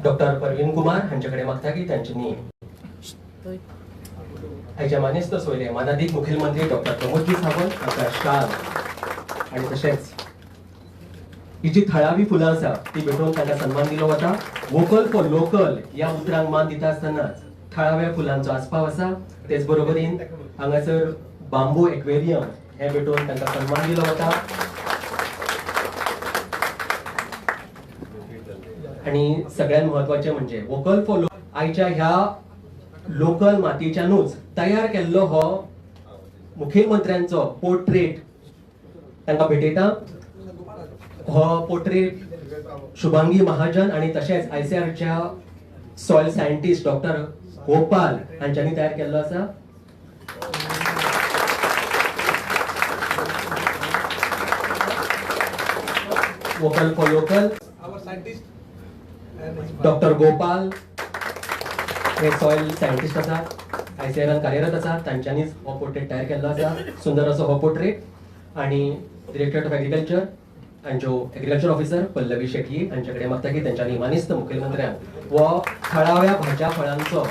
Doctor Parveen Kumar हांच्याकडे मागता की त्यांच्यानी हाच्या मानेस्त सोयले मानाधिक मुखेलमंत्री डॉक्टर प्रमोदजी सावंत हांकां शाल आणि तशेंच ही जी थळावी फुलां आसा ती भेटून तांकां सन्मान दिलो वता. वोकल फॉर लोकल या उतरांक मान दिता आसतनाच थळाव्या फुलांचो आस्पाव आसा. तेच बरोबरीन हांगासर बांबू एक्वेरियम हे भेटून तांकां सन्मान दिलो वता. आणि सगळ्यात महत्वाचे म्हणजे वोकल फॉर आयच्या ह्या लोकल मातयेच्यानूच तयार केल्लो हो मुखेलमंत्र्यांचो पोर्ट्रेट तांकां भेटयता. हो पोर्ट्रेट शुभांगी महाजन आणि तशेंच आयसीआरच्या सॉयल सायंटिस्ट डॉक्टर गोपाल हांच्यांनी तयार केल्लो आसा. Vocal for local doctor Gopal हे सॉयल सायंटिस्ट आसात, आयसीआरान कार्यरत आसात. तांच्यांनीच हो पोर्ट्रेट तयार केल्लो आसा. सुंदर असो हो पोर्ट्रेट. आणि डिरेक्टर ऑफ एग्रीकल्चर हांच्यो एग्रीकल्चर ऑफिसर पल्लवी शेट्टी हांच्याकडे मागता की त्यांच्यानी मानिस्त मुखेलमंत्र्यांक वो थळाव्या भाज्या फळांचो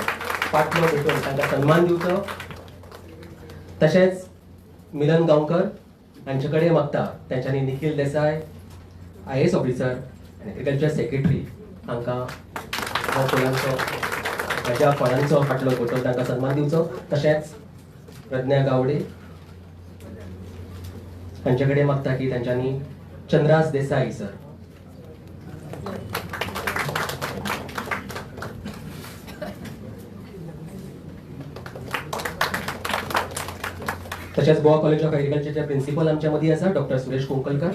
पाटलो भेटून तांकां सन्मान दिवचो. तशेंच मिलन गांवकर हांच्याकडे मागता त्यांच्यानी निखिल देसाय IAS ऑफिसर आनी एग्रीकल्चर सेक्रेटरी हांकां हो फुलांचो भाज्या फळांचो पाटलो भेटून तांकां सन्मान दिवचो. तशेंच प्रज्ञा गावडे हांच्याकडे मागता की त्यांच्यानी चंद्रास देसाई सर तशेंच गोवा कॉलेज ऑफ एग्रीकल्चरचे प्रिन्सिपल आमच्या मदीं आसा डॉक्टर सुरेश कुंकलकर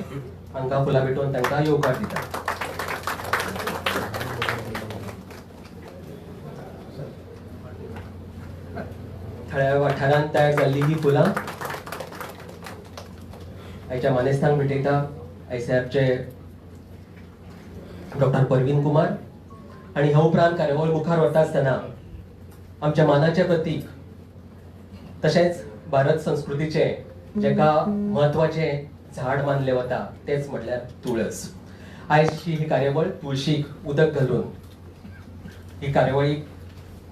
हांकां फुलां भेटून तांकां येवकार दिता. थळाव्या वाठारांत तयार जाल्ली ही फुलां आयच्या मानेस्तांक भेटयता आयसीआरचे डॉक्टर परवीन कुमार. आणि ह्या उपरांत कार्यावळ मुखार वता आसतना आमच्या मानाचे प्रतीक तशेंच भारत संस्कृतीचे जेका महत्वाचे झाड मानले वता तेच म्हटल्यार तुळस. आयजची ही कार्यावळ तुळशीक उदक घालून ही कार्यावळीक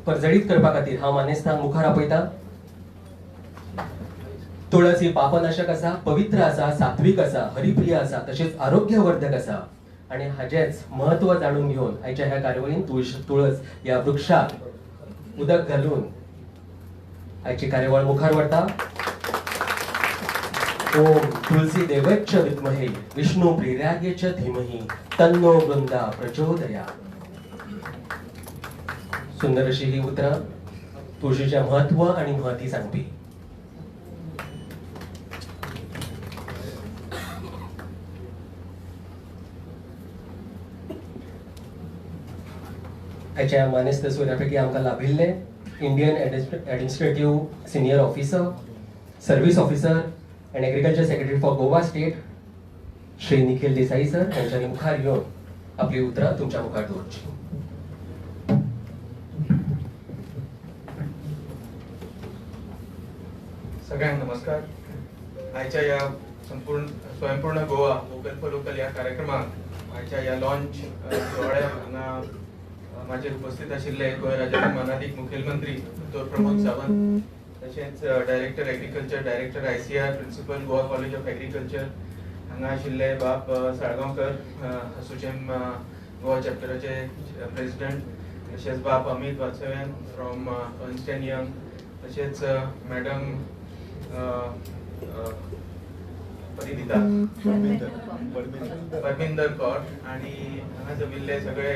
परजळीत करपा खातीर हांव मानेस्तांक मुखार आपयता. तुळस ही पापनाशक आसा, पवित्र आसा, सात्विक आसा, हरिप्रिय आसा, तशेंच आरोग्यवर्धक आसा. आणि हाचेच महत्व जाणून घेवन आयच्या ह्या कार्यावळीन तुळस या वृक्षाक उदक घालून आयची कार्यावळ मुखार व्हरता. ओम तुलसी देवच्च विद्महे विष्णु प्रियार्य च धीमहि तन्नो वृंदा प्रचोदयात्. सुंदर अशी ही उतरां तुळशीचे महत्व आणि महती सांगपी. आयच्या मानेस्त सोयऱ्यापैकी आमकां लाभिल्ले Indian administrative senior officer, service officer and agriculture secretary for Goa state Shri Nikhil Desai sir यांच्यानी मुखार येवन आपली उतरां तुमच्या मुखार दवरची. सगळ्यांना नमस्कार. आयच्या या संपूर्ण स्वयंपूर्ण गोवा वोकल फॉर लोकल या कार्यक्रमाक आयच्या या लॉन्च सोहळ्याक हांगा माझे उपस्थित आशिल्ले गोंय राज्याचे मानाधिक मुखेलमंत्री डॉ प्रमोद सावंत, तशेंच director agriculture, director ICR, principal Goa college of agriculture हांगा आशिल्ले बाब साळगांवकर, असोचेम गोवा चॅप्टराचे प्रेसिडेंट, तशेंच बाब अमित वात्सव्यान फ्रॉम अर्न्स्ट अँड यंग, तशेंच मॅडम परिणिता परमिंदर कौर आणि हांगा जमिल्ले सगळे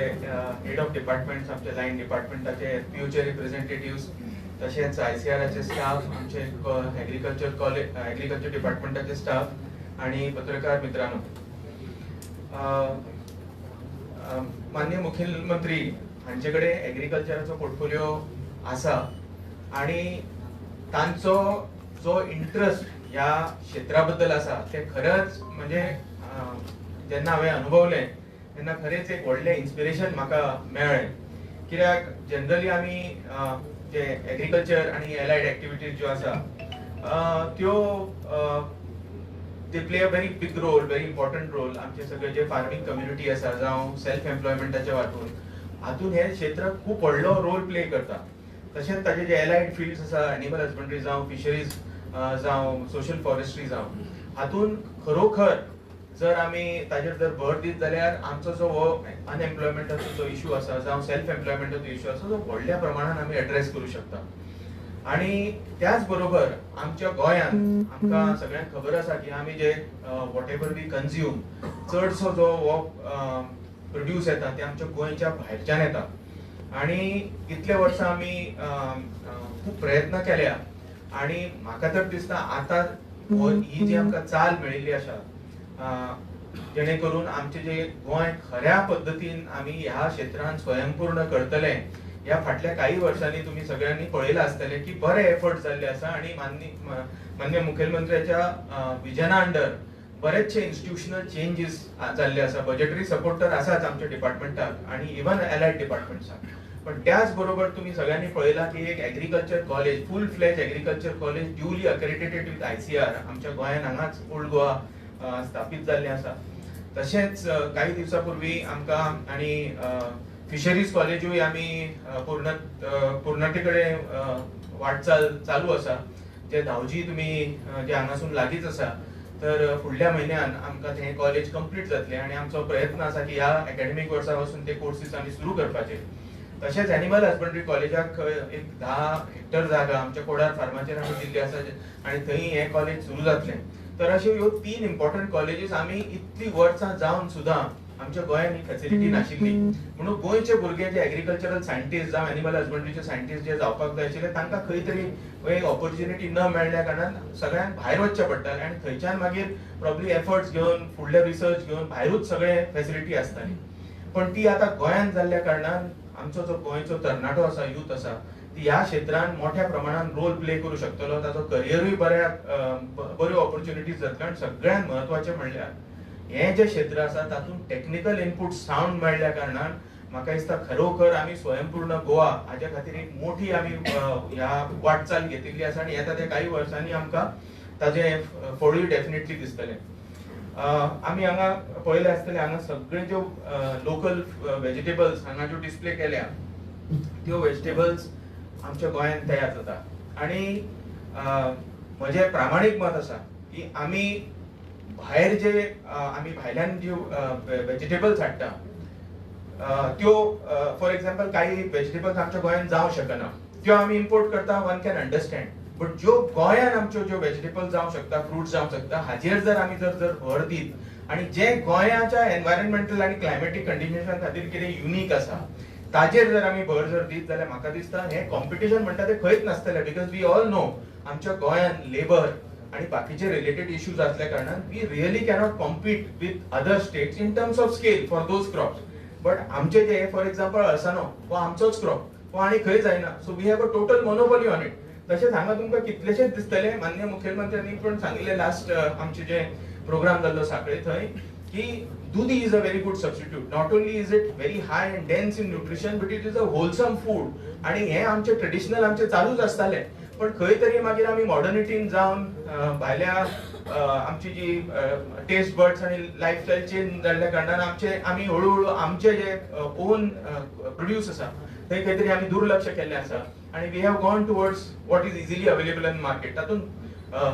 हेड ऑफ डिपार्टमेंट्स, आमचे लायन डिपार्टमेंटाचे FPOचे रिप्रेझेंटेटिव्हज, तशेंच ICRचे स्टाफ, आमचे एग्रीकल्चर डिपार्टमेंटाचे स्टाफ आणि पत्रकार मित्रांनो. माननीय मुखेलमंत्री हांचे कडेन एग्रीकल्चराचो पोर्टफोलिओ आसा आणि तांचो जो इंटरेस्ट ह्या क्षेत्रा बद्दल आसा ते खरंच म्हणजे जेन्ना हांवें अनुभवलें तेन्ना खरेंच एक व्हडलें इन्स्पिरेशन म्हाका मेळ्ळें. कित्याक जनरली आमी जे एग्रीकल्चर आनी एलायड एक्टिविटीज ज्यो आसा त्यो the play a very big role, very important role आमचे सगळे जे फार्मिंग कम्युनिटी आसा जावं सेल्फ एम्प्लॉयमेंटाचे वांटून. हातून हे क्षेत्र खूप व्हडलो रोल प्ले करता. तशेंच ताजे जे एलायड फिल्ड्स आसा, एनिमल हजबंड्री जावं, फिशरीज जावं, सोशल फॉरेस्ट्री जावं, हातून खरोखर जर आमी ताजेर जर भर दीत जाल्यार आमचो जो हो अनएम्प्लॉयमेंटाचो जो इश्यू आसा जावं सेल्फ एम्प्लॉयमेंटाचो इश्यू आसा तो व्हडल्या प्रमाणात आमी एड्रेस करूं शकता. आणि त्याच बरोबर आमच्या गोंयांत आमकां सगळ्यांक खबर आसा की आमी जे वॉट एवर वी कन्ज्यूम, चडसो जो हो प्रोड्यूस येता ते आमच्या गोंयच्या भायरच्यान येता. आणि इतले वर्सां आमी खूब प्रयत्न केल्या आणि म्हाका तर दिसता आतां ही जी आमकां चाल मेळिल्ली आसा, जेणे करून आमचे जे गोंय खऱ्या पद्दतीन आमी ह्या क्षेत्रांत स्वयंपूर्ण करतले. ह्या फाटल्या काही वर्षांनी तुम्ही सगळ्यांनी पळयला आसतले की बरे एफर्ट जाल्ले आसा आणि माननीय मुखेलमंत्र्याच्या विजना अंडर बरेचशे इन्स्टिट्यूशनल चेंजेस जाल्ले आसा. बजेटरी सपोर्ट तर आसाच आमच्या डिपार्टमेंटाक आणि इवन एलायड डिपार्टमेंट्साक. पण त्याच बरोबर तुम्ही सगळ्यांनी पळयला की एक एग्रीकल्चर कॉलेज, फुल फ्लेज agriculture college duly accredited with ICAR आमच्या गोंयांत हांगाच ओल्ड गोवा स्थापीत जाल्लें आसा. तशेंच काही दिवसांपूर्वी आमकां आणि फिशरीज कॉलेजूय आमी पूर्णते कडेन वाटचाल चालू आसा. जे धावजी तुम्ही जे हांगासून लागींच आसा, तर फुडल्या म्हयन्यान आमकां तें कॉलेज कंप्लीट जातलें आणि आमचो प्रयत्न आसा की ह्या एकाडेमीक वर्सा पासून ते कोर्सीस आमी सुरू करपाचे. तशेंच एनिमल हजबंड्री कॉलेजाक एक 10 हेक्टर जागा आमच्या कोडार फार्माचेर आमी दिल्ली आसा आणि थंय हें कॉलेज सुरू जातलें. तर अश्यो ह्यो 3 इम्पॉर्टंट कॉलेजीस आमी इतली वर्सां जावन सुद्दां आमच्या गोंयांत ही फॅसिलिटी नाशिल्ली. म्हणून गोंयचे भुरगे जे एग्रीकल्चरल सायंटिस्ट जावं एनिमल हजबंड्रीचे सायंटिस्ट जे जावपाक जाय आशिल्ले तांकां खंय तरी एक ऑपॉर्च्युनिटी न मेळ्ळ्या कारणान सगळ्यांक भायर वचचें पडटालें आणि थंयच्यान मागीर प्रॉब्ली एफर्ट्स घेवन फुडले रिसर्च घेवन भायरूच सगळे फॅसिलिटी आसताली. पण ती आतां गोंयांत जाल्ल्या कारणान आमचो जो गोंयचो तरणाटो आसा, यूथ आसा, ती ह्या क्षेत्रांत मोठ्या प्रमाणात रोल प्ले करू शकतलो. ताचो करियरूय बऱ्यो ऑपॉर्च्युनिटीज जातल्यो. आणि सगळ्यांत म्हत्वाचें म्हणल्यार हे जे क्षेत्र आसा तातूंत टेक्निकल इनपूट सावंड मेळ्ळ्या कारणान म्हाका दिसता खरोखर आमी स्वयंपूर्ण गोवा हाच्या खातीर एक मोठी आमी ह्या वाटचाल घेतिल्ली आसा आणि येता त्या काही वर्सांनी आमकां ताजें फळूय डेफिनेटली दिसतलें. आमी हांगा पळयले आसतले, हांगा सगळे ज्यो लोकल व्हेजिटेबल्स हांगा ज्यो डिस्प्ले केल्या त्यो व्हेजिटेबल्स आमच्या गोंयांत तयार जाता. आणि म्हजें प्रामाणीक मत आसा की आमी भायर जे आमी भायल्यान ज्यो व्हेजिटेबल्स हाडटा त्यो फॉर एक्झाम्पल काही व्हेजिटेबल्स आमच्या गोंयांत जावंक शकना, त्यो आमी इम्पोर्ट करता, वन कॅन अंडरस्टँड. बट ज्यो गोंयांत आमच्यो ज्यो व्हेजिटेबल्स जावंक शकता, फ्रुट्स जावंक शकता, हाजेर जर आमी जर भर दीत आणि जे गोंयाच्या एनवायरमेंटल आणि क्लायमॅटीक कंडिशन्सां खातीर कितें युनीक आसा ताजेर जर आमी भर जर दीत जाल्यार म्हाका दिसता हें कॉम्पिटिशन म्हणटा तें खंयच नासतलें. बिकॉज वी ऑल नो आमच्या गोंयांत लेबर आणि बाकीचे रिलेटेड इश्यूज असल्या कारणान we really cannot compete with other states in terms of scale for those crops. But आमचे जे फॉर एक्झाम्पल अळसानो हो आमचोच क्रॉप, हो आनी खंय जायना. So we have a total monopoly on it. तशेंच हांगा तुमकां कितलेशेच दिसतले, माननीय मुखेलमंत्र्यांनी पण सांगिल्ले लास्ट आमचे जे प्रोग्राम जाल्लो सांखळे थंय की दूध is a very good substitute. Not only is it very high and dense in nutrition, but it is a wholesome food. आणि हे आमचे ट्रेडिशनल आमचे चालूच आसताले. पण खंय तरी मागीर आमी मॉडर्निटीन जावन भायल्या आमची जी टेस्ट बर्ड्स आणि लायफस्टायल चेंज जाल्ल्या कारणान आमी हळूहळू आमचे जे ओन प्रोड्यूस आसा थंय खंय तरी आमी दुर्लक्ष केल्लें आसा. आणि we have gone towards what is easily available in market. तातूंत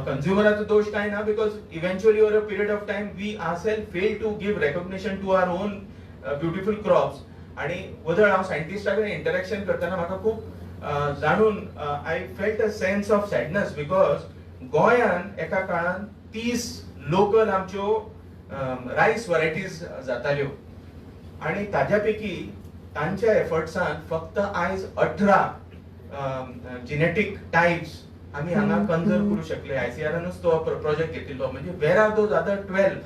कंझ्युमराचो दोष काय ना, because eventually over a period of time we ourselves fail to give recognition to our own beautiful crops. आणि वदळ हांव सायंटिस्टा कडेन इंटरॅक्शन करतना म्हाका खूब जाणून I felt a sense of sadness, because गोंयांत एका काळान 30 लोकल आमच्यो रायस व्हरायटीज जाताल्यो आणि ताज्या पैकी तांच्या एफर्ट्सान फक्त आयज 18 जेनेटिक टाइप्स आमी हांगा कन्झर्व करू शकले. ICARनूच तो प्रोजेक्ट घेतिल्लो. म्हणजे वेर R those other 12?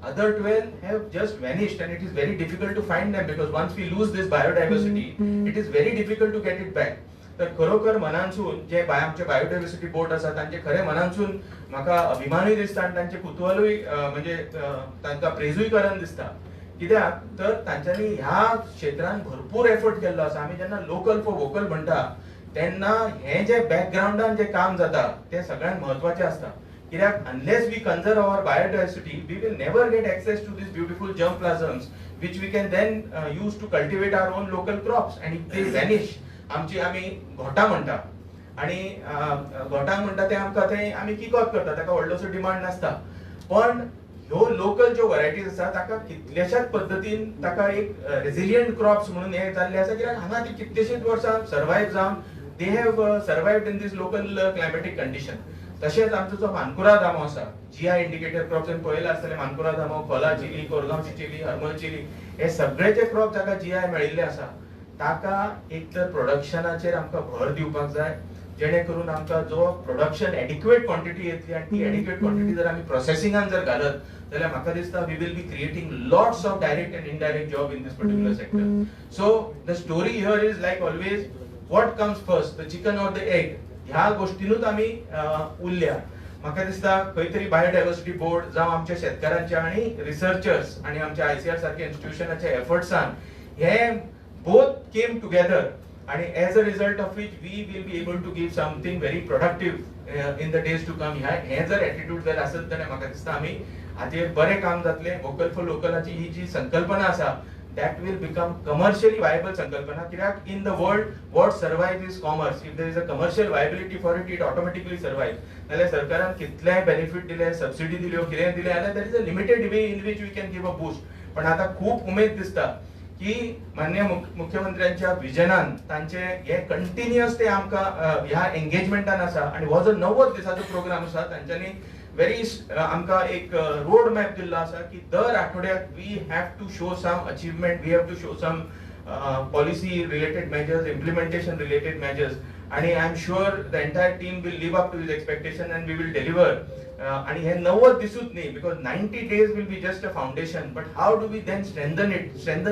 Other 12 have just vanished and it is very difficult to find them because once we lose this biodiversity, it is very difficult to get it back. तर खरोखर मनानसून जे आमचे biodiversity board आसा तांचे खरे मनानसून म्हाका अभिमानूय दिसता आणि तांचे कुतूहलूय म्हणजे तांकां प्रेजूय करन दिसता. कित्याक तर तांच्यांनी ह्या क्षेत्रांत भरपूर एफर्ट केल्लो आसा. आमी जेन्ना लोकल फॉर वोकल म्हणटा तेन्ना हे जे बॅकग्राऊंडान जे काम जाता ते सगळ्यांत महत्वाचें आसता. कित्याक unless we conserve our biodiversity we will never get access to these beautiful germ plasms which we can then use to cultivate our own local crops. And if they vanish, आम्ही घोटा म्हणटा आणि घोटांक म्हणटा ते आमकां थंय आमी किकोत करता, ताका व्हडलोसो डिमांड नासता. पण ह्यो लोकल ज्यो व्हरायटीज आसा ताका कितल्याशाच पद्दतीन ताका एक रेसिलियंट क्रॉप्स म्हणून हे जाल्ले आसा, कित्याक हांगा ती कितलीशीच वर्सां सर्वायव जावन they have survived in these local climatic condition. तशेंच आमचो जो मानकुराद आंबो आसा, GI इंडिकेटर क्रॉप्स पळयला आसतलें, मानकुराद आंबो, खोला चिली, कोरगांवची चिली, हरमल चिली, हे सगळे जे क्रॉप जाका GI मेळिल्ले आसा ताका एक तर प्रोडक्शनाचेर आमकां भर दिवपाक जाय, जेणे करून आमकां जो प्रोडक्शन एडिक्वेट क्वॉन्टिटी येतली, आणि ती एडिक्वेट क्वॉन्टिटी जर आमी प्रोसेसिंगान जर घालत जाल्यार म्हाका दिसता we will be creating lots of direct and indirect job in this particular sector. So the story here is like always, what comes first, the chicken or the egg. ह्या गोष्टीनूच आमी उरल्या. म्हाका दिसता खंय तरी बायोडायव्हर्सिटी बोर्ड जावं आमच्या शेतकारांच्या आणि रिसर्चर्स आणि आमच्या ICAR सारख्या इन्स्टिट्यूशनाच्या एफर्ट्सान हे both came together, and as a result of which we will be able to give something very productive in the days to come. हे जर एटिट्यूड जर आसत जाल्यार म्हाका दिसता आमी हाचेर बरें काम जातलें. वोकल फॉर लोकलाची ही जी संकल्पना आसा that will become commercially viable संकल्पना, कित्याक in the world what survives is commerce. If there is a commercial viability for it, it automatically survives. नाल्यार सरकारान कितलेय बेनिफिट दिले, सबसिडी दिल्यो, कितें दिलें जाल्यार there is a limited way in which we can give a boost. पण आता खूप उमेद दिसता की माननीय मुख्यमंत्र्यांच्या विजनान तांचे हे कंटिन्युअस ते आमकां ह्या एंगेजमेंटान आसा, आणि हो जो 90 दिसाचो प्रोग्राम आसा तांच्यांनी व्हेरी आमकां एक रोड मॅप दिल्लो आसा की दर आठवड्याक we have to show some achievement, we have to show some policy related measures, implementation related measures, आणि I am sure the entire team will live up to his expectation and we will deliver. आणि हे 90 दिसूच न्ही, because 90 days will be just a foundation, but how do we then strengthen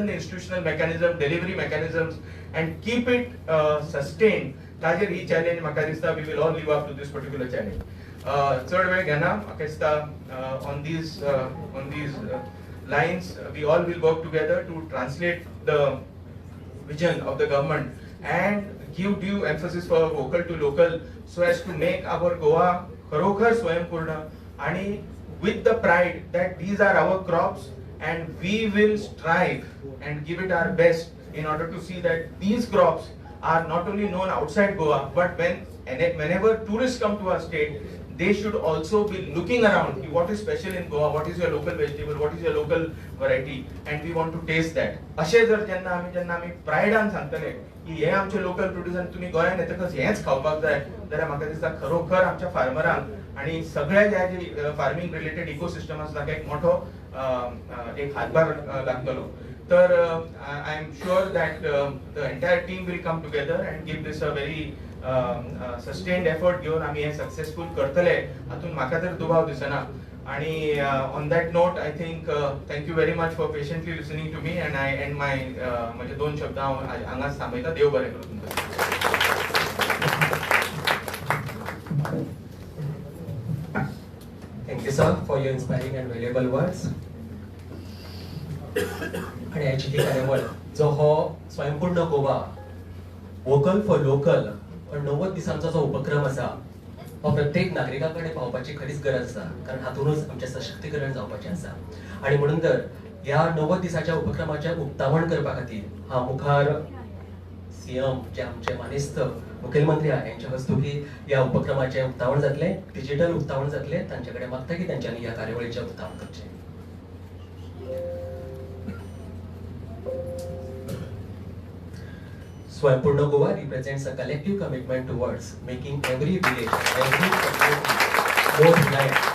the institutional mechanism, delivery mechanisms, and keep it sustained. ताजेर ही challenge म्हाका दिसता we will all live up to this particular challenge. चड वेळ घेना, म्हाका दिसता on these lines we all will work together to translate the vision of the government and give due emphasis for vocal to local, so as to make our Goa खरोखर स्वयंपूर्ण, आणि with the pride that these are our crops and we will strive and give it our best in order to see that these crops are not only known outside Goa, but whenever tourists come to our state, they should also be looking around. What is special in Goa? What is your local vegetable? What is your local variety? And we want to taste that. अशे जर जेन्ना आमी प्रायडान सांगतले की हे आमचे local producer, तुम्ही गोंयांत येतकच हेच खावपाक जाय, जाल्यार म्हाका दिसता खरोखर आमच्या फार्मरांक आणि सगळ्या ज्या जी फार्मिंग रिलेटेड इकोसिस्टम आसा ताका एक मोठो एक हातभार लागतलो. तर I am sure that the entire team will come together and give this a very sustained effort घेऊन आम्ही हे सक्सेसफुल करतले, हातून म्हाका तर दुबाव दिसना. आणि on that note I think thank you very much for patiently listening to me, and I end my म्हणजे 2 शब्द हांव हांगाच थांबयता. देव बरें करूं तुमकां. Thank you, sir, for your inspiring and valuable words. आणि याची ही कार्यावळ जो हो स्वयंपूर्ण गोवा वोकल फॉर लोकल पण 90 दिसांचो जो उपक्रम आसा हो प्रत्येक नागरिकाकडे पावपाची खरीच गरज आसा, कारण हातूनच आमचे सशक्तीकरण जावपाचें आसा. आणि म्हणून तर ह्या 90 दिसाच्या उपक्रमाचें उक्तावण करपा खातीर हांव मुखार CM जे आमचे मानेस्त मुखेलमंत्री आहा यांच्या हस्तुकी ह्या उपक्रमाचें उक्तावण जातलें, डिजिटल उक्तावण जातलें. तांचे कडेन मागता की तांच्यांनी ह्या कार्यावळीचें उक्तावण करचें. Swayampoorna Goa represents a collective commitment towards making every village, every community more reliant.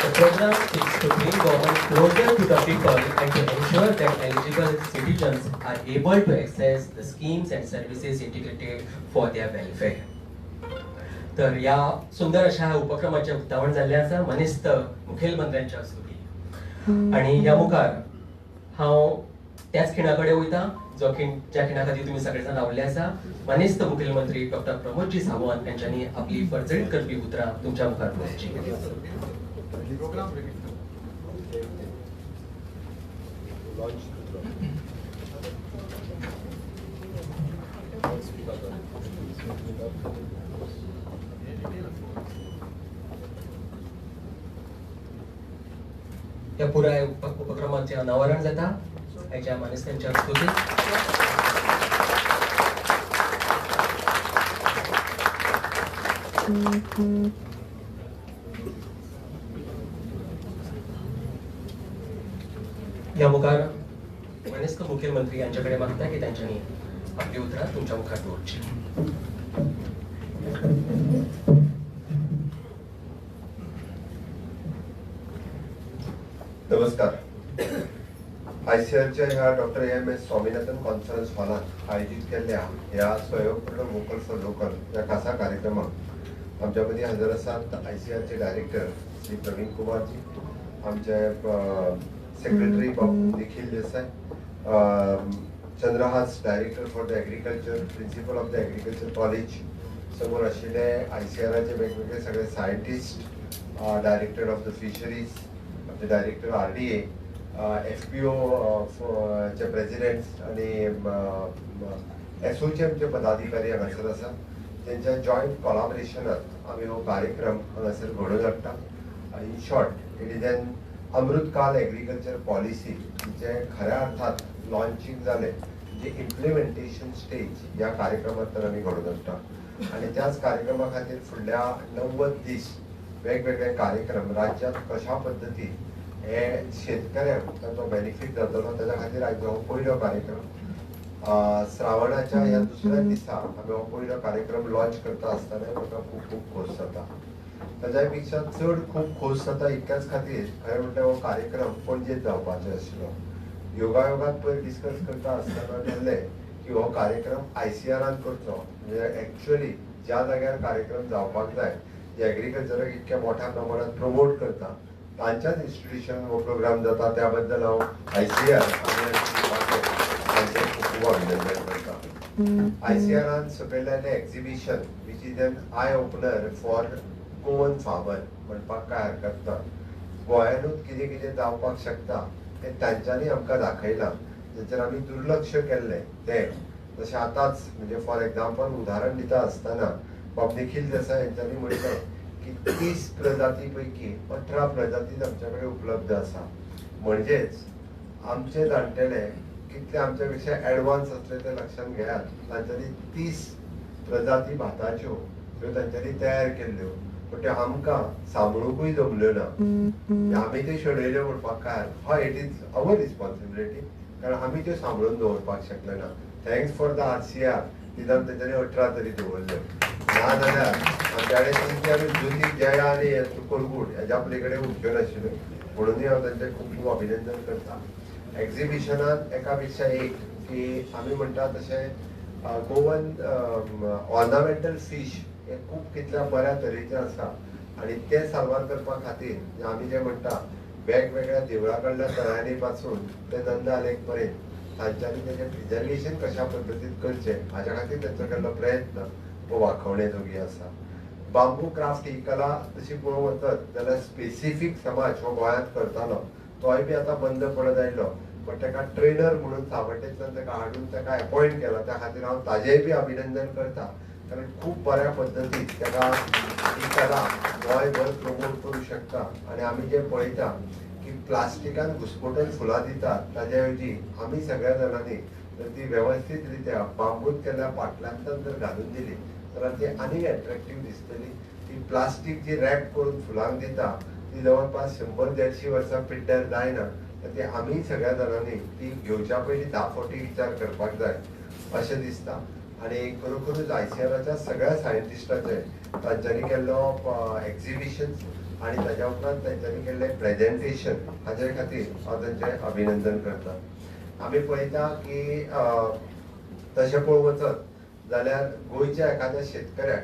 The program seeks to bring government closer to the people and to ensure that eligible citizens are able to access the schemes and services integrated for their welfare. तर या सुंदर अशा उपक्रमाचे उक्तावण जाल्ले आसा मनिस्त मुखेलमंत्र्यांच्या हस्तुकी. आणि ह्या मुखार हांव त्याच खिणाकडे वयता ज्या खिणा खातीर तुम्ही सगळेजाण रावल्ले आसा. मनिस्त मुखेलमंत्री डॉक्टर प्रमोदजी सावंत यांच्यानी आपली परजळीत करपी उतरां तुमच्या मुखार दवरची. या पुराय उपक्रमाचे अनावरण जाता आयच्या मानेस्तांच्या स्तुती. या मुखार वरिष्ठ मुख्यमंत्री यांच्याकडे मागता की त्यांच्यानी आपली उतरां तुमच्या मुखार दवरची. नमस्कार. आयसीआरच्या ह्या डॉक्टर एम.एस. स्वामीनाथन कॉन्फरन्स हॉलात आयोजित केल्ल्या ह्या स्वयंपूर्ण वोकल फॉर लोकल या खासा कार्यक्रमाक आमच्या मदीं हजर आसात आयसीआरचे डायरेक्टर श्री प्रवीण कुमारजी, आमचे secretary Nikhil Desai, Chandrahas director for the agriculture, principal of the agriculture college, समोर आशिल्ले आयसीआरचे वेगवेगळे सगळे scientist, director of the fisheries, आमचे डायरेक्टर RDA, FPO चे प्रेसिडेंट्स आणि एसोसिएशनचे पदाधिकारी हांगासर आसा. त्यांच्या जॉईंट कोलॅबोरेशनात आम्ही हो कार्यक्रम हांगासर घडोवन हाडटा. In short it is an Amritkaal agriculture policy जे खऱ्या अर्थात लॉन्चिंग जाले, जे इम्प्लिमेंटेशन स्टेज या कार्यक्रमात आम्ही घडोवन हाडटा. आणि त्याच कार्यक्रमा खातीर फुडल्या 90 दीस वेगवेगळे कार्यक्रम राज्यात कशा पद्धतीन हे शेतकऱ्यांक ताचो बेनिफीट जातलो ताच्या खातीर आयचो हो पयलो कार्यक्रम. श्रावणाच्या ह्या दुसऱ्या दिसा आमी हो पयलो कार्यक्रम लॉन्च करता आसतना म्हाका खूब खूब खोस जाता. ताच्या पेक्षा चड खूब खोस जाता इतक्याच खातीर खरें म्हणल्यार हो कार्यक्रम पणजेत जावपाचो आशिल्लो. योगायोगात पयर डिस्कस करता आसतना थारलें की हो कार्यक्रम आयसीआरान करचो, म्हणजे एक्चुअली ज्या जाग्यार कार्यक्रम जावपाक जाय, जे एग्रीकल्चराक इतक्या मोठ्या प्रमाणात प्रमोट करता, तांच्याच इन्स्टिट्यूशन हो प्रोग्राम जाता. त्या बद्दल हांव आयसीआर हांचें खूब अभिनंदन करता. आयसीआरान सकयल्लें exhibition which is an eye opener for Goan farmer म्हणपाक काय हरकत ना. गोंयानूच कितें कितें जावपाक शकता हें तांच्यांनी आमकां दाखयलां, जेचेर आमी दुर्लक्ष केल्लें तें. जशें आतांच म्हणजे फॉर एग्जाम्पल उदाहरण दिता आसतना बाब निखिल देसाई यांच्यानी म्हणलें की 30 प्रजाती पैकी 18 प्रजाती आमच्याकडे उपलब्ध आसा. म्हणजेच आमचे जाणटेले कितले आमच्या पेक्षा ऍडव्हान्स असले ते लक्षात घेयात. तांच्यांनी 30 प्रजाती भाताच्यो ह्यो तांच्यांनी तयार केल्ल्यो, पण त्यो आमकां सांबाळूंकूय जमल्यो ना. आमी त्यो शेणयल्यो म्हणपाक काय, हय इट इज अवर रिस्पॉन्सिबिलिटी, कारण आमी त्यो सांबाळून दवरपाक शकले ना. थँक्स फॉर द RCR, निदान तांच्यांनी 18 तरी दवरल्यो. ना जाल्यार आमच्या कडेन आमी ज्योती जया आनी कोलगूट हेज्या पलीकडे उरच्यो नाशिल्ल्यो. म्हणूनय हांव तांचें खूब खूब अभिनंदन करता. एक्झिबिशनात एका पेक्षा एक की आमी म्हणटा तशें गोवन ऑर्नामेंटल फीश हे खूब कितल्या बऱ्या तरेचे आसा, आणि ते सारवार करपा खातीर आमी जे म्हणटा वेगवेगळ्या देवळा कडल्या तळ्यांनी पासून ते नंदा लेक पर्यंत तांच्यांनी तेजें प्रिजर्वेशन कशा पद्दतीन करचें हाच्या खातीर तांचो केल्लो प्रयत्न हो वाखवणे जोगी आसा. बांबू क्राफ्ट ही कला तशी पळोवंक वचत जाल्यार स्पेसिफीक समाज हो गोंयांत करतालो, तोय बी आतां बंद पडत आयिल्लो. पण ताका ट्रेनर म्हणून सावड्डेंतल्यान ताका हाडून ताका अपॉयंट केला, त्या खातीर हांव ताजेंय बी अभिनंदन करता. कारण खूब बऱ्या पद्दतीन ताका ही कला गोंयभर प्रमोट करूं शकता. आनी आमी जे पळयता की प्लास्टिकान घुसमटून फुलां दितात, ताजे ऐवजी आमी सगळ्या जाणांनी जर ती वेवस्थीत रित्या बांबूत केल्ल्या पाटल्यांतल्यान जर घालून दिली जाल्यार ती आनीक एट्रॅक्टीव दिसतली. ती प्लास्टीक जी रॅप करून फुलांक दिता ती जवळपास 100-150 वर्सां पिड्ड्यार जायना. ती आमी सगळ्या जाणांनी ती घेवच्या पयलीं 10 फावटी विचार करपाक जाय अशें दिसता. आनी खरोखरूच आयसीआराच्या सगळ्या सायंटिस्टांचे तांच्यांनी केल्लो एक्झिबिशन्स आणि ताच्या उपरांत तांच्यांनी केल्लें प्रेजेंटेशन हाचे खातीर हांव तांचें अभिनंदन करता. आमी पळयता की तशें पळोवंक वचत जाल्यार गोंयच्या एखाद्या शेतकऱ्याक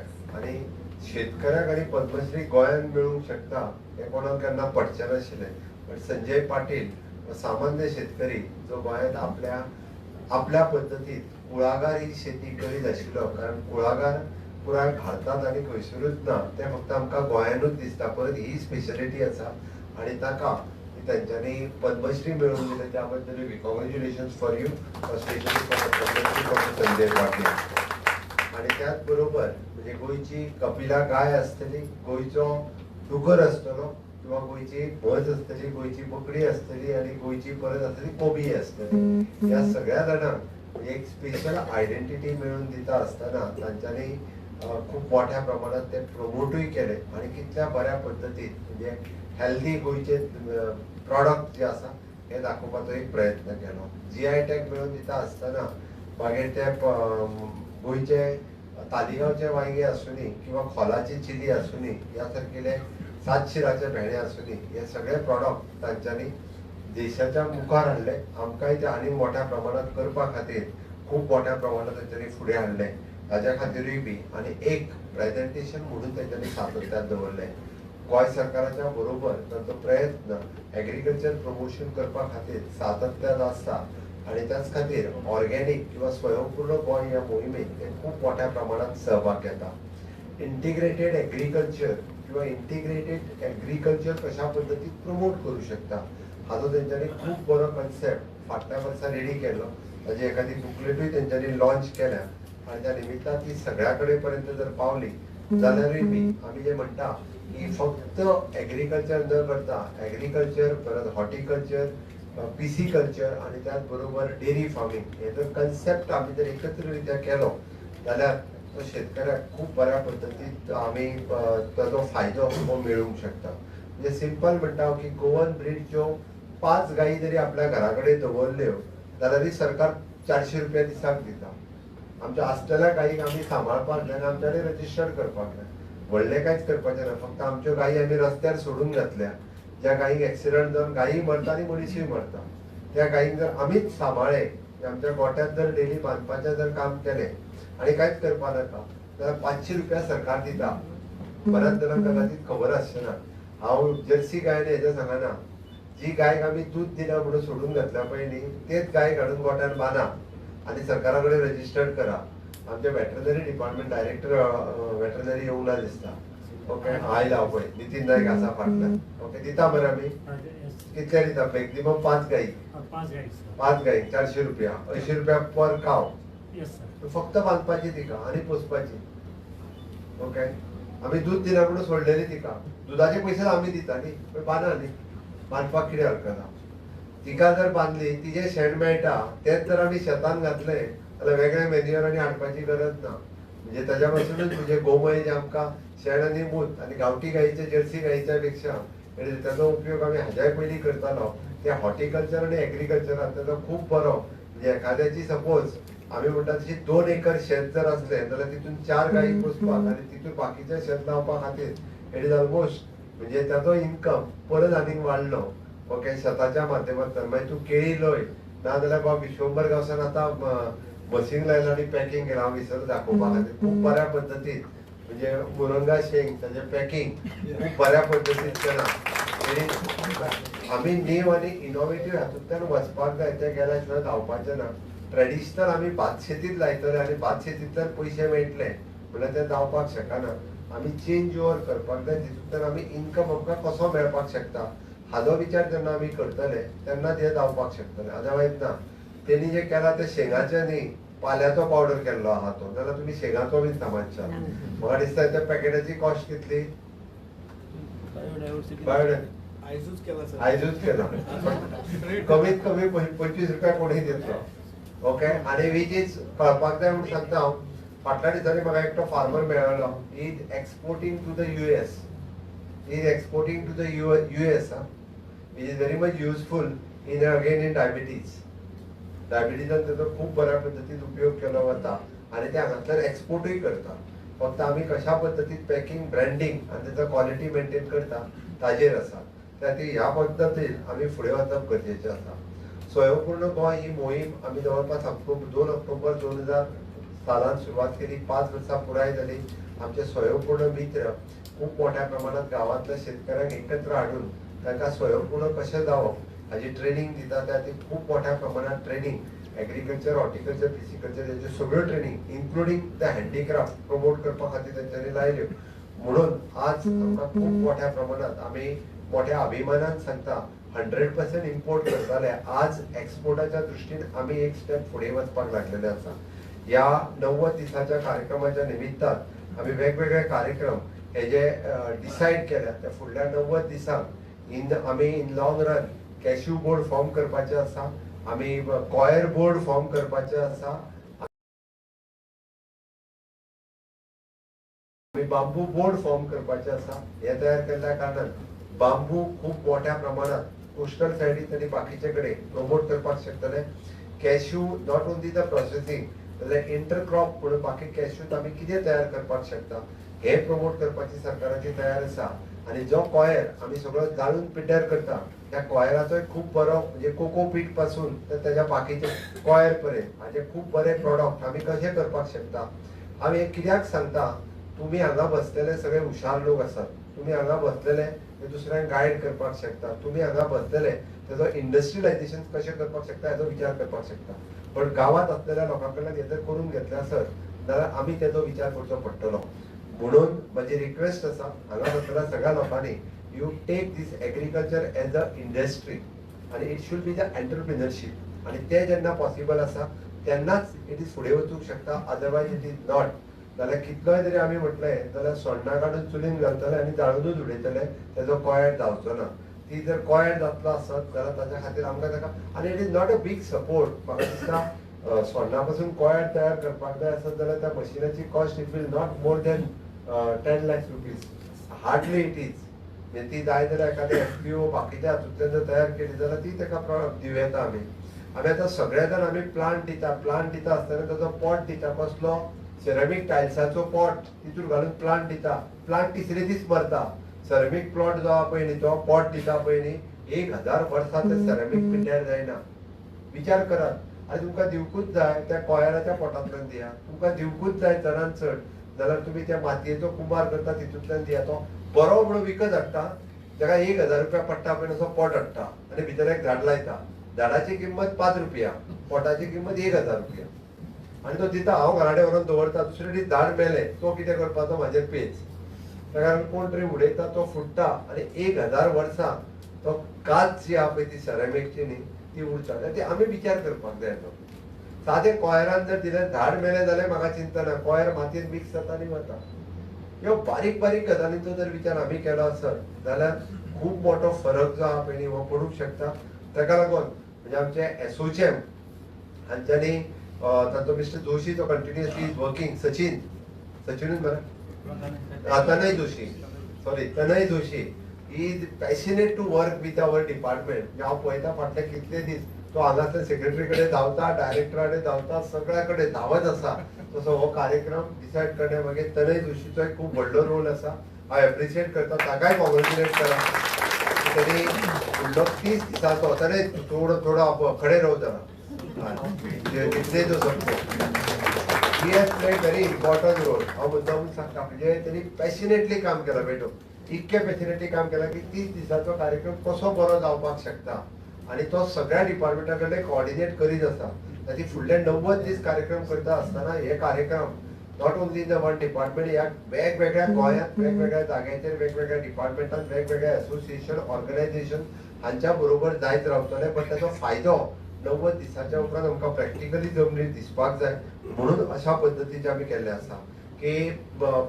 आनी पद्मश्री गोंयांत मेळूंक शकता हें कोणाक केन्ना पडचें नाशिल्लें. पण संजय पाटील हो सामान्य शेतकरी जो गोंयांत आपल्या पद्दतीन कुळागर ही शेती करीत आशिल्लो, कारण कुळागर पुराय भारतांत आनी खंयसरूच ना, तें फक्त आमकां गोंयानूच दिसता. परत ही स्पेशलिटी आसा आनी ताका तांच्यांनी पद्मश्री मेळोवन दिले, त्या बद्दल congratulations for you, specially for Padmashri for Sanjay Patil. आणि त्याच बरोबर म्हणजे गोंयची कपिला गाय आसतली, गोंयचो दुकर आसतलो, किंवा गोयची म्हस असतली, गोयची बकडी असतली आणि गोयची परत असतली कोबी असतली. या सगळ्या जाणांक एक स्पेशल आयडेंटिटी मिळून दिता असताना तांच्यांनी खूप मोठ्या प्रमाणात ते प्रमोटूय केले आणि कितल्या बऱ्या पद्धतीन म्हणजे हेल्दी गोयचे प्रॉडक्ट जे आसा हे दाखोवपाचो एक प्रयत्न केलो. GI टॅग मिळून दिता असताना मागीर ते गोयचे तालिगांवचे वांयगे आसुनी किंवा खोलाची चिली आसुनी ह्या सारकिले सातशिराचे भेणे आसुनी हे सगळे प्रॉडक्ट तांच्यांनी देशाच्या मुखार हाडले. आमकांय ते आनी मोठ्या प्रमाणात करपा खातीर खूप मोठ्या प्रमाणात तेंच्यांनी फुडें हाडले. ताच्या खातीरूय बी आणि एक प्रेझेंटेशन म्हणून तेंच्यांनी सातत्यान दवरले. गोंय सरकाराच्या बरोबर तांचो प्रयत्न एग्रीकल्चर प्रमोशन करपा खातीर सातत्यान आसता आणि त्याच खातीर ऑर्गेनिक किंवा स्वयंपूर्ण गोंय ह्या मोहिमेक ते खूप मोठ्या प्रमाणात सहभाग घेता. इंटिग्रेटेड एग्रीकल्चर किंवा इंटिग्रेटेड एग्रीकल्चर कशा पद्धतीन प्रमोट करू शकता हाचो तेंच्यांनी खूप बरो कन्सेप्ट फाटल्या वर्सा रेडी केलो. ताची एखादी बुकलेटूय तेंच्यांनी लॉन्च केल्या आणि त्या निमित्तान ती सगळ्या कडेन पर्यंत जर पावली जाल्यारूय बी आमी जे म्हणटा की फक्त एग्रीकल्चर न करता एग्रीकल्चर परत हॉर्टिकल्चर पिसिकल्चर आणि त्याच बरोबर डेअरी फार्मिंग हे जर कन्सेप्ट आमी जर एकत्रित्या केलो जाल्यार तो शेतकऱ्याक खूप बऱ्या पद्धतीन आमी ताचो फायदो हो मेळूंक शकता. म्हणजे सिंपल म्हणटा की गोवन ब्रीड ज्यो 5 गायी जरी आपल्या घरा कडेन दवरल्यो जाल्यारय सरकार 400 रुपया दिसाक दिता. आमच्या आसलेल्या गायीक आमी सांबाळपाक जाय आनी आमच्यानी रजिस्टर्ड करपाक जाय. व्हडलें कांयच करपाचें ना. फक्त आमच्यो गायी आमी रस्त्यार सोडून घातल्या. ज्या गायीक एक्सिडंट जावन गायी मरता आनी मनीसूय मरता त्या गायीक जर आमीच सांबाळ्ळे आमच्या गोठ्यात जर डेली बांदपाचें जर काम केलें आणि कांयच करपा नाका जाल्यार 500 रुपया सरकार दिता. बऱ्याच जाणांक कदाचित खबर आसचें ना. हांव जर्सी गायन हेजें सांगना. जी गायक आमी दूध दिना म्हणून सोडून घातल्या पळय न्ही तेच गायक हाडून गोठ्यान बांदा आणि सरकारा कडेन रजिस्टर्ड करा. आमचे वेटरनरी डिपार्टमेंट डायरेक्टर वेटरनरी येवंक ना दिसता. ओके आयला पळय नितीन नायक आसा फाटल्यान. ओके दिता मरे आमी कितले दिता मॅक्झिमम 5 गायी 5 गायी 400 रुपया 80 रुपया पर काव. फक्त बांदपाची तिका आणि पोसपाची. ओके आमी दूध दिना म्हणून सोडलेली तिका दुधाचे पयशे आमी दिता न्ही पण बांदा न्ही बांदपाक कितें हरकत आहा. तिका जर बांदली तिजे शेण मेळटा तेच जर आमी शेतान घातले जाल्यार वेगळे मॅन्युअर आनी हाडपाची गरज ना. म्हणजे ताच्या पासूनच म्हणजे गोमय जे आमकां शेण आनी मूत आनी गांवठी गायीचे जर्सी गायीच्या पेक्षा ताचो उपयोग आमी हाज्याय पयलीं करतालो. त्या हॉर्टिकल्चर आनी एग्रीकल्चरान ताचो खूप बरो म्हणजे एखाद्याची सपोज आमी म्हणटा तशी 2 एकर शेत जर असलें जाल्यार तितून 4 गायी पोसपाक आनी तितून बाकीचें शेत लावपा खातीर इट इज ऑलमोस्ट म्हणजे ताचो इन्कम परत आनीक वाडलो. ओके शेताच्या माध्यमांतल्यान मागीर तूं केळी लय ना जाल्यार बाबा विश्वंभर गांवसान आतां मशीन लायला आनी पॅकिंग केलां हांव विसर दाखोवपा खातीर खूप बऱ्या पद्धतीन म्हणजे मुरंगा शेंग ताचें पॅकिंग खूप बऱ्या पद्धतीन केलां. आमी नीव आनी इनोवेटीव हातूंतल्यान वचपाक जाय ते गेल्या शिवाय जावपाचें ना. ट्रेडिशनल आमी भात शेतीत लायतले आनी भात शेतींतल्यान पयशे मेळटले म्हणल्यार ते जावपाक शकना. आमी चेंज ओवर करपाक जाय तितूंतल्यान आमी इन्कम आमकां कसो मेळपाक शकता हाचो विचार जेन्ना आमी करतले तेन्ना ते जावपाक शकतले. अदरवायज ना. तेणी जे केला ते शेंगाचे न्ही पाल्याचो पावडर केल्लो आहा तो जाल्यार तुमी शेंगाचो बीन समजता. म्हाका दिसता त्या पॅकेटाची कॉस्ट कितली आयजूच केला कमीत कमी 25 रुपया कोणी दितलो. ओके आणि वीच इज कळपाक जाय म्हणून सांगता हांव. फाटल्या दिसांनी म्हाका एकटो फार्मर मेळ्ळो. He is exporting to the US. He is exporting to the US which is very much useful in again in diabetes. डायबिटीजान ताचो खूप बऱ्या पद्धतीन उपयोग केलो वता आणि ते हांगासल्यान एक्सपोर्टूय करता. फक्त आमी कशा पद्धतीन पॅकिंग ब्रँडिंग आणि त्याचा क्वालिटी मेंटेन करता ताजेर आसा. त्या ह्या पद्दतीन आमी फुडें वचप गरजेचें आसा. स्वयंपूर्ण गोंय ही मोहीम आमी जवळपास 2 ऑक्टोबर 2000 सालान सुरवात केली. 5 वर्सां पुराय जाली. आमचे स्वयंपूर्ण मित्र खूप मोठ्या प्रमाणात गांवांतल्या शेतकऱ्यांक एकत्र हाडून तांकां स्वयंपूर्ण कशें जावप हाजी ट्रेनिंग दिता. त्या ती खूप मोठ्या प्रमाणात ट्रेनिंग एग्रीकल्चर हॉर्टिकल्चर पिसिकल्चर हेच्यो सगळ्यो training including the handicraft promote करपा खातीर तेंच्यांनी लायल्यो. म्हणून आज आमकां खूप मोठ्या प्रमाणात आमी मोठ्या अभिमानान सांगता 100% इम्पोर्ट करताले आज एक्सपोर्टाच्या दृश्टीन आमी एक स्टेप फुडें वचपाक लागलेले आसा. या 90 दिसाच्या कार्यक्रमाच्या निमित्तान आमी वेगवेगळे कार्यक्रम हे जे डिसायड केल्या त्या फुडल्या 90 दिसांक आमी in long run cashew board form करपाचे आसा, आमी कॉयर बोर्ड फॉर्म करपाचे आसा, आमी बांबू बोर्ड फॉर्म करपाचे आसा. हे तयार केल्ल्या कारणान बांबू खूप मोठ्या प्रमाणात कोस्टल सायडीत आणि बाकीचे कडेन प्रमोट करपाक शकतले. Cashew not only the processing जाल्यार इंटरक्रॉप म्हणून बाकी कॅश्यूत आमी कितें तयार करपाक शकता हे प्रमोट करपाची सरकाराची तयार आसा. आणि जो कॉयर आमी सगळो जाळून पिड्ड्यार करता त्या कॉयराचो खूप बरो म्हणजे कोकोपीट पासून तर त्याच्या बाकीचे कॉयर पर्यंत हाचे खूप बरे प्रॉडक्ट आमी कशे करपाक शकता. हांव हे कित्याक सांगता, तुम्ही हांगा बसलेले सगळे हुशार लोक आसात, तुम्ही हांगा बसलेले ते दुसऱ्यांक गायड करपाक शकता, तुम्ही हांगा बसलेले त्याचो इंडस्ट्रियलायझेशन कशें करपाक शकता हाचो विचार करपाक शकता. पण गावात असलेल्या लोकां कडल्यान हे जर करून घेतले आसत जाल्यार आमी तेचो विचार करचो पडटलो. म्हणून माझी रिक्वेस्ट आसा हांगा बसलेल्या सगळ्या लोकांनी you take these agriculture as a industry आणि it should be the entrepreneurship आणि ते जेन्ना पॉसिबल आसा तेन्नाच इट इज फुडें वचूंक शकता. Otherwise it is not. जाल्यार कितलोय जरी आमी म्हटलें जाल्यार सोण्णां काडून चुलीन घालतले आनी जाळूनच उडयतले, तेजो कोयत जावचो ना. ती जर कोयत जातलो आसत जाल्यार ताच्या खातीर आमकां ताका आनी it is not a big support. म्हाका दिसता सोण्णां पासून कोयत तयार करपाक जाय आसत जाल्यार त्या मशिनाची cost it will not more than 10 lakh rupees. Hardly it is. म्हणजे ती जाय जाल्यार एखादी FPO बाकीच्या हातूंतल्यान जर तयार केली जाल्यार ती ताका प्रॉडक्ट दिवं येता. आमी आतां सगळे जाण आमी प्लांट दिता आसतना ताचो पॉट दिता कसलो सेरामीक टायल्साचो पॉट तितून घालून प्लांट दिता. प्लांट तिसरे दीस मरता. सेरामीक प्लॉट जो आहा पळय न्ही तो पॉट दिता पळय न्ही 1000 वर्सां ते सेरामीक पिड्ड्यार जायना. विचार करात. आनी तुमकां दिवकूच जाय त्या कॉयराच्या पोटांतल्यान दिया. तुमकां दिवकूच जाय चडांत चड जाल्यार तुमी त्या मातयेचो कुंभार करता तितूंतल्यान दिया. तो बरो म्हणून विकत हाडटा, ताका 1000 रुपया पडटा पळय असो पॉट हाडटा आनी भितर एक झाड लायता. झाडाची किंमत 5 रुपया, पोटाची किंमत 1000 रुपया. आणि तो दिता. हांव घराडे व्हरून दवरता. दुसरे दीस झाड मेले तो कितें करपाचो म्हाजेर पेज. ताका कोण तरी उडयता तो फुट्टा आनी 1000 वर्सां तो काच जी आहा पळय ती सेरामीकची न्ही ती उरता. ती आमी विचार करपाक जाय. तो सादें कॉयरान जर दिलें झाड मेलें जाल्यार म्हाका चिंता ना. कॉयर मातयेंत मिक्स जाता आनी वता. ह्यो बारीक बारीक गजालींचो जर विचार आमी केलो आसत जाल्यार खूब मोठो फरक जो आहा पळय न्ही हो पडूंक शकता. ताका लागून म्हणजे आमचे एसोचेम हांच्यांनी ताचो मिस्टर जोशी तो कंटिन्युअसली इज वर्किंग. सचिनूच मरे तनय Joshi sorry Tanay Joshi is passionate to work with our department. हांव पळयता फाटले कितले दीस तो हांगासर सेक्रेटरी कडेन धांवता, डायरेक्टरा कडेन धांवता, सगळ्या कडेन धांवत आसा. तसो हो कार्यक्रम डिसायड करणे मागीर तनय जोशीचो एक खूब व्हडलो रोल आसा. हांव एप्रिशिएट करता. ताकाय कॉंग्रेच्युलेट करा. तरी फुडलो 30 दिसाचो तरी थोडो खडे राव जरा जितले जो सकतो. He has played very important role. हांव मुद्दामून सांगता म्हणजे त्यांनी पॅशनेटली काम केलां बेटो. इतके पॅशनेटली काम केलां की 30 दिसाचो कार्यक्रम कसो बरो जावपाक शकता आणि तो सगळ्या डिपार्टमेंटा कडेन कोऑर्डिनेट करीत आसा. ताची फुडले 90 दीस कार्यक्रम करता आसतना हे कार्यक्रम not only the one department ह्या वेगवेगळ्या गोंयांत वेगवेगळ्या जाग्याचेर वेगवेगळ्या डिपार्टमेंटांत वेगवेगळ्या एसोसिएशन ऑर्गनायझेशन हांच्या बरोबर जायत रावतले. पण ताचो फायदो 90 दिसाच्या उपरांत आमकां प्रॅक्टिकली जमनीर दिसपाक जाय. म्हणून अशा पद्दतीचे आमी केल्ले आसा की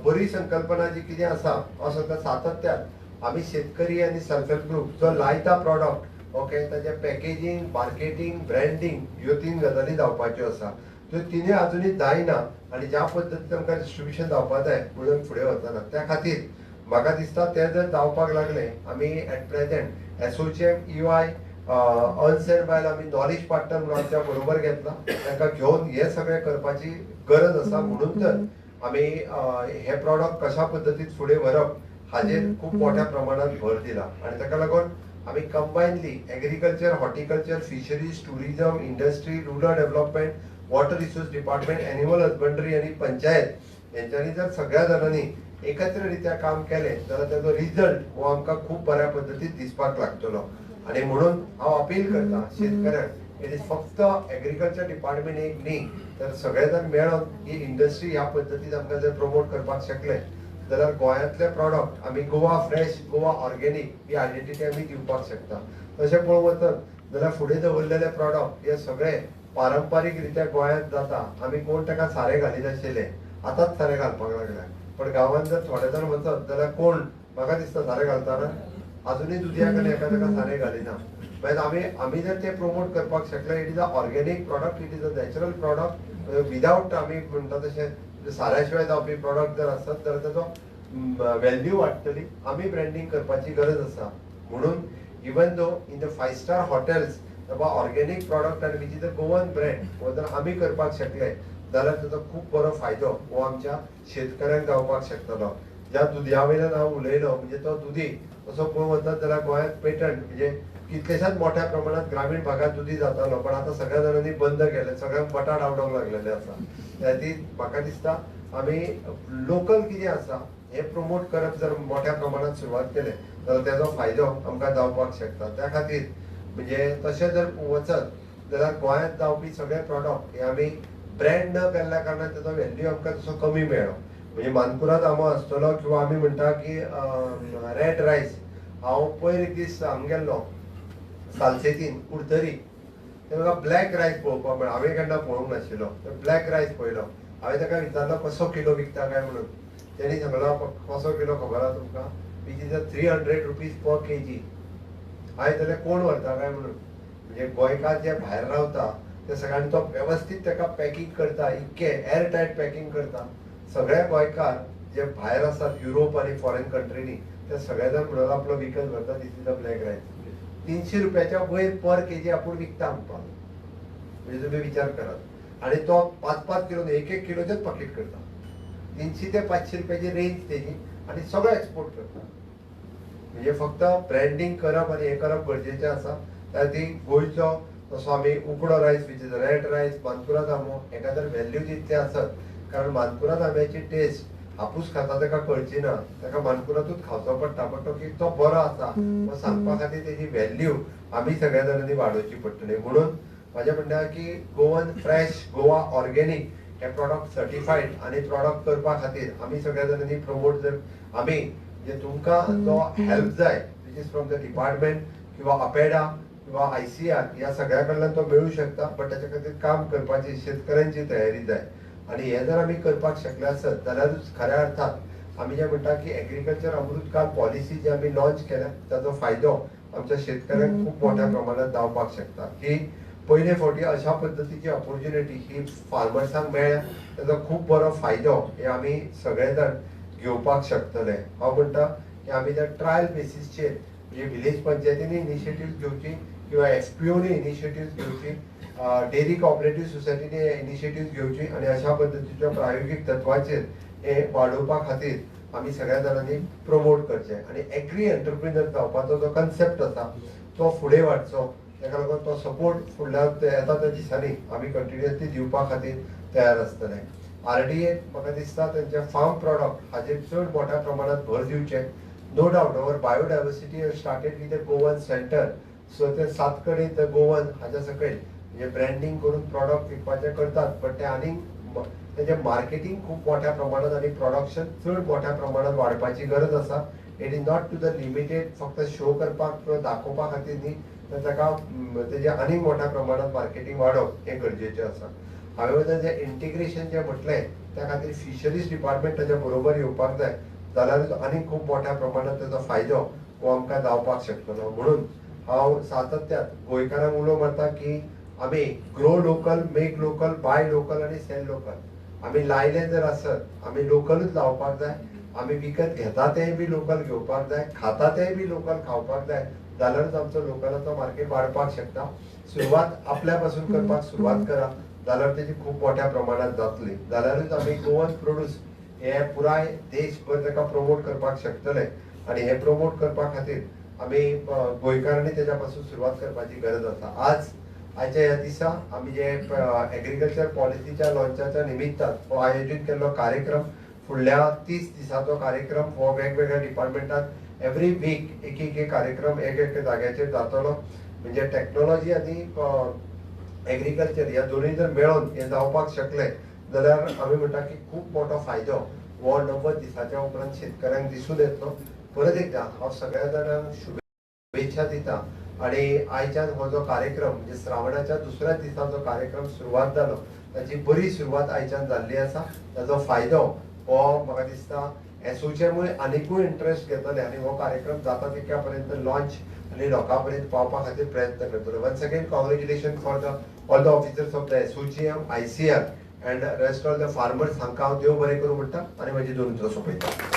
बरी संकल्पना जी कितें आसा असो सातत्यान आमी शेतकरी आनी सेल्फ हेल्प ग्रुप जो लायता प्रॉडक्ट ओके ताचे पॅकेजींग, मार्केटींग, ब्रँडींग ह्यो 3 गजाली जावपाच्यो आसा. त्यो तिनूय आजुनूय जायना आनी ज्या पद्दतीन आमकां डिस्ट्रिब्युशन जावपाक जाय म्हणून फुडें वचना. त्या खातीर म्हाका दिसता ते जर जावपाक लागले आमी एट प्रेझेंट एसोचेम EY अनसेड बायल आमी नॉलेज पार्टनर म्हणून आमच्या बरोबर घेतला. तांकां घेवन हे सगळें करपाची गरज आसा. म्हणून तर आमी हे प्रॉडक्ट कशा पद्दतीन फुडें व्हरप हाजेर खूब मोठ्या प्रमाणात भर दिला. आनी ताका लागून आमी combinedly agriculture, horticulture, fisheries, tourism, industry, rural development, water resource department, animal husbandry आणि पंचायत यांच्यानी जर सगळ्या जाणांनी एकत्रित्या काम केले जाल्यार त्याचो रिझल्ट हो आमकां खूब बऱ्या पद्दतीन दिसपाक लागतलो. आणि म्हणून हांव अपील करता शेतकऱ्यांक इट इज फक्त एग्रीकल्चर डिपार्टमेंट एक न्ही तर सगळे जाण मेळून ही इंडस्ट्री ह्या पद्दतीन आमकां जर प्रमोट करपाक शकले जाल्यार गोंयांतले प्रॉडक्ट आमी गोवा फ्रेश, गोवा ऑर्गेनीक ही आयडेंटिटी आमी दिवपाक शकता. तशें पळोवंक वचत जाल्यार फुडें दवरलेले प्रॉडक्ट हे सगळे पारंपारीक रित्या गोंयांत जाता. आमी कोण ताका सारें घालीनाशिल्ले, आतांच सारें घालपाक लागल्या. पण गांवांत जर थोडे जाण वचत जाल्यार कोण म्हाका दिसता सारें घालतना अजुनूय दुदयाक आनी एका सारें घालिना. मागीर आमी जर ते प्रमोट करपाक शकले, it is a organic product, it is a natural product, without आमी म्हणटा तशें साऱ्या शिवाय जावपी प्रॉडक्ट जर आसत जाल्यार ताचो व्हॅल्यू वाडटली. आमी ब्रँडींग करपाची गरज आसा. म्हणून इवन दो इन द 5-स्टार हॉटेल्स ऑर्गेनीक प्रॉडक्ट आनी which is a Goan brand हो जर आमी करपाक शकले जाल्यार ताचो खूब बरो फायदो हो आमच्या शेतकऱ्यांक जावपाक शकतलो. ज्या दुदया वयल्यान हांव उलयलो म्हणजे तो दुदी असो पळोवंक वचत जाल्यार गोंयांत पेटंट म्हणजे कितलेशाच मोठ्या प्रमाणात ग्रामीण भागात दुदी जातालो, पण आता सगळ्या जाणांनी बंद केले, सगळ्यांक बटाट आवडोंक लागलेले आसा. त्या खातीर म्हाका दिसता आमी लोकल कितें आसा हे प्रमोट करप जर मोठ्या प्रमाणात सुरवात केले जाल्यार त्याचो फायदो आमकां जावपाक शकता. त्या खातीर म्हणजे तशें जर वचत जाल्यार गोंयांत जावपी सगळे प्रॉडक्ट हे आमी ब्रँड न केल्ल्या कारणान त्याचो व्हॅल्यू आमकां तसो कमी मेळ्ळो. म्हणजे मानकुराद आंबो आसतलो किंवा आमी म्हणटा की रेड रायस. हांव पयर एक दीस हांगा गेल्लो सालसेतीन कुडतरी, ते म्हाका ब्लॅक रायस पळोवपाक मेळ्ळो. हांवें केन्ना पळोवंक नाशिल्लो. ब्लॅक रायस पळयलो. हांवें ताका विचारलो कसो किलो विकता काय म्हणून. तेणी सांगलो कसो किलो खबर आहा तुमकां, which is 300 rupees per kg. हांवें जाल्यार कोण व्हरता काय म्हणून. म्हणजे गोंयकार जे भायर रावता ते सगळ्यांनी तो वेवस्थीत ताका पॅकींग करता, इतके एअर टायट पॅकींग करता. सगळे गोंयकार जे भायर आसात युरोप आनी फॉरेन कंट्रीनी ते सगळे जाण म्हणून आपलो विकत व्हरता. दिस इज द ब्लॅक रायस. 300 रुपयाच्या वयर पर kg आपूण विकता म्हणपाक. म्हणजे तुमी विचार करात. आणि तो 5-5 किलो 1-1 किलोचेच पाकीट करता. 300 ते 500 रुपयाची रेंज तेजी आणि सगळं एक्सपोर्ट करता. म्हणजे फक्त ब्रँडिंग करप आणि हे करप गरजेचें आसा. त्या खातीर गोंयचो तसो आमी उकडो रायस विच इज रेड रायस, मानकुराद आंबो हेका जर व्हॅल्यू दितले आसत, कारण मानकुराद आंब्याची टेस्ट हापूस खाता ताका कळची ना, ताका मानकुरादूच खावचो पडटा. पण तो कितलो बरो आसा हो सांगपा खातीर तेजी व्हॅल्यू आमी सगळ्या जाणांनी वाडोवची पडटली. म्हणून म्हाजें म्हणणें आसा की गोवन फ्रेश, गोवा ऑर्गेनीक हे प्रॉडक्ट सर्टिफाईड आणि प्रॉडक्ट करपा खातीर आमी सगळ्या जाणांनी प्रमोट जर आमी म्हणजे तुमकां जो हेल्प जाय which is from the department किंवा अपेडा किंवा ICR या सगळ्या कडल्यान तो मेळू शकता. पण त्याच्या खातीर काम करपाची शेतकऱ्यांची तयारी जाय. आणि हे जर आमी करपाक शकले आसत जाल्यारूच खऱ्या अर्थात आमी जे म्हणटा की एग्रीकल्चर अमृतकाल पॉलिसी जी आमी लॉन्च केल्या ताचो फायदो आमच्या शेतकऱ्यांक खूप मोठ्या प्रमाणात जावपाक शकता. की पयले फावटी अशा पद्दतीची ऑपॉर्च्युनिटी ही फार्मर्सांक मेळ्ळ्या, ताचो खूप बरो फायदो हे आमी सगळे जाण घेवपाक शकतले. हांव म्हणटा की आमी त्या ट्रायल बेसिसचेर म्हणजे विलेज पंचायतींनी इनिशिएटिव्ह घेवची किंवा FPOनी इनिशिएटिव्ह घेवची, डेअरी कॉपरेटिव्ह सोसायटीनी इनिशिएटिव्ह घेवची आणि अशा पद्दतीच्या प्रायोगिक तत्वाचेर हे वाडोवपा खातीर आमी सगळ्या जाणांनी प्रमोट करचें. आणि एग्री एंटरप्रिनर जावपाचो जो कन्सेप्ट आसा तो फुडें वाडचो. ताका लागून तो सपोर्ट फुडल्या येता त्या दिसांनी आमी कंटिन्युअसली दिवपा खातीर तयार आसतले. RDA म्हाका दिसता तेंचे फार्म प्रॉडक्ट हाचेर चड मोठ्या प्रमाणात भर दिवचे. No doubt our biodiversity started with the Goan centre. So ते 7 कडेन द गोवन हाच्या सकयल म्हणजे ब्रँडिंग करून प्रॉडक्ट विकपाचे करतात. पण ते आनीक तेजे मार्केटिंग खूप मोठ्या प्रमाणात आणि प्रोडक्शन चड मोठ्या प्रमाणात वाडपाची गरज आसा. It is not to the limited फक्त शो करपाक किंवा दाखोवपा खातीर न्ही, तर ताका तेजे आनीक मोठ्या प्रमाणात मार्केटिंग वाडप हे गरजेचें आसा. हांवें जे इंटिग्रेशन जे म्हटलें त्या खातीर फिशरीज डिपार्टमेंट ताच्या बरोबर येवपाक जाय, जाल्यारूच आनीक खूप मोठ्या प्रमाणात ताचो फायदो हो आमकां जावपाक शकतलो. म्हणून हांव सातत्यान गोंयकारांक उलो मारता की आमी grow local, make local, by local आणि सेल लोकल. आमी लायले जर आसत आमी लोकलूच लावपाक जाय. आमी विकत घेता तेय बी लोकल घेवपाक जाय, खाता तेय बी लोकल खावपाक जाय. जाल्यारूच आमचो लोकलाचो मार्केट वाडपाक शकता. सुरवात आपल्या पासून करपाक सुरवात करा जाल्यार तेजी खूप मोठ्या प्रमाणात जातली. जाल्यारूच आमी गोवन प्रोड्यूस हे पुराय देशभर ताका प्रमोट करपाक शकतले. आणि हे प्रमोट करपा खातीर आमी गोंयकारांनी तेच्या पासून सुरवात करपाची गरज आसा. आजच्या ह्या दिसा आमी जे एग्रीकल्चर पॉलिसीच्या लॉन्चाच्या निमित्तान हो आयोजीत केल्लो कार्यक्रम फुडल्या 30 दिसाचो कार्यक्रम हो वेगवेगळ्या डिपार्टमेंटात एवरी वीक एक कार्यक्रम एक जाग्याचेर जातलो. म्हणजे टेक्नॉलॉजी आनी एग्रीकल्चर ह्या दोनूय जर मेळोन हे जावपाक शकले जाल्यार आमी म्हणटा की खूप मोठो फायदो हो 90 दिसाच्या उपरांत शेतकऱ्यांक दिसून येतलो. परत एकदा हांव सगळ्या जाणांक शुभेच्छा दिता. आणि आयच्यान हो जो कार्यक्रम म्हणजे श्रावणाच्या दुसऱ्या दिसा जो कार्यक्रम सुरवात जालो ताची बरी सुरवात आयच्यान जाल्ली आसा. ताचो फायदो हो म्हाका दिसता एसोसिएमुळे आनिकूय इंटरेस्ट घेतले आनी हो कार्यक्रम जाता तितक्या पर्यंत लॉन्च आनी लोकां पर्यंत पावपा खातीर प्रयत्न करतलो. Once again congratulation for the all the officers of the ASSOCHAM, ICR and rest of the farmers. हांकां हांव देव बरें करूं म्हणटा आनी म्हाजी 2 उतरां सोंपयता.